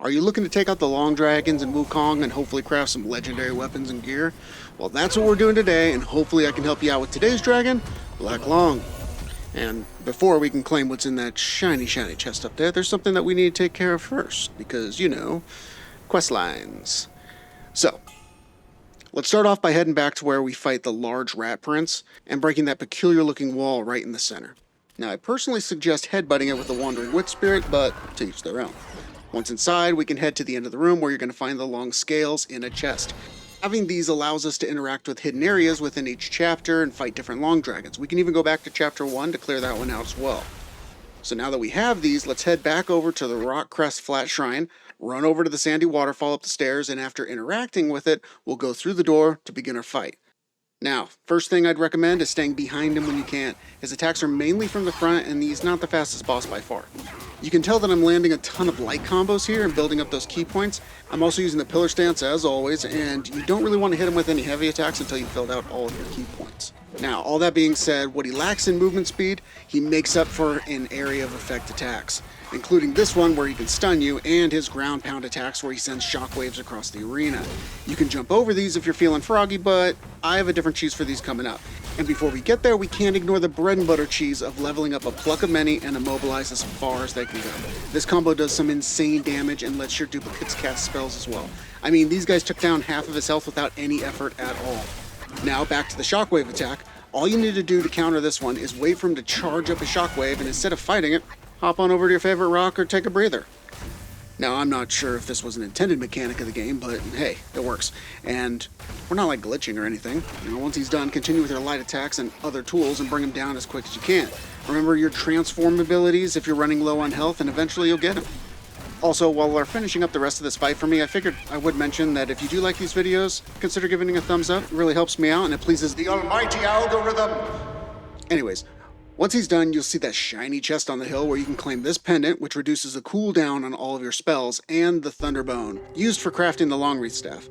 Are you looking to take out the Loong Dragons and Wukong and hopefully craft some legendary weapons and gear? Well, that's what we're doing today, and hopefully I can help you out with today's dragon, Black Loong. And before we can claim what's in that shiny chest up there, there's something that we need to take care of first, because, you know, quest lines. So, let's start off by heading back to where we fight the large rat prince and breaking that peculiar looking wall right in the center. Now, I personally suggest headbutting it with the Wandering Wight Spirit, but to each their own. Once inside, we can head to the end of the room where you're going to find the Loong Scales in a chest. Having these allows us to interact with hidden areas within each chapter and fight different Loong Dragons. We can even go back to chapter 1 to clear that one out as well. So now that we have these, let's head back over to the Rock Crest Flat Shrine, run over to the sandy waterfall up the stairs, and after interacting with it, we'll go through the door to begin our fight. Now, first thing I'd recommend is staying behind him when you can. His attacks are mainly from the front, and he's not the fastest boss by far. You can tell that I'm landing a ton of light combos here and building up those key points. I'm also using the pillar stance as always, and you don't really want to hit him with any heavy attacks until you've filled out all of your key points. Now, all that being said, what he lacks in movement speed, he makes up for in area of effect attacks, including this one where he can stun you, and his ground pound attacks where he sends shockwaves across the arena. You can jump over these if you're feeling froggy, but I have a different cheese for these coming up. And before we get there, we can't ignore the bread and butter cheese of leveling up a Pluck of Many and Immobilize as far as they can go. This combo does some insane damage and lets your duplicates cast spells as well. I mean, these guys took down half of his health without any effort at all. Now back to the shockwave attack. All you need to do to counter this one is wait for him to charge up a shockwave, and instead of fighting it, hop on over to your favorite rock or take a breather. Now, I'm not sure if this was an intended mechanic of the game, but hey, it works. And we're not like glitching or anything. You know, once he's done, continue with your light attacks and other tools and bring him down as quick as you can. Remember your transform abilities if you're running low on health, and eventually you'll get him. Also, while we're finishing up the rest of this fight for me, I figured I would mention that if you do like these videos, consider giving it a thumbs up. It really helps me out, and it pleases the almighty algorithm. Anyways, once he's done, you'll see that shiny chest on the hill where you can claim this pendant, which reduces the cooldown on all of your spells, and the Thunderbone, used for crafting the long wreath staff.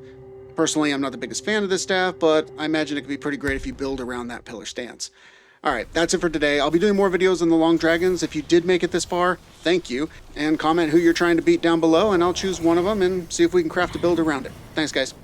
Personally, I'm not the biggest fan of this staff, but I imagine it could be pretty great if you build around that pillar stance. Alright, that's it for today. I'll be doing more videos on the Loong Dragons. If you did make it this far, thank you. And comment who you're trying to beat down below, and I'll choose one of them and see if we can craft a build around it. Thanks, guys.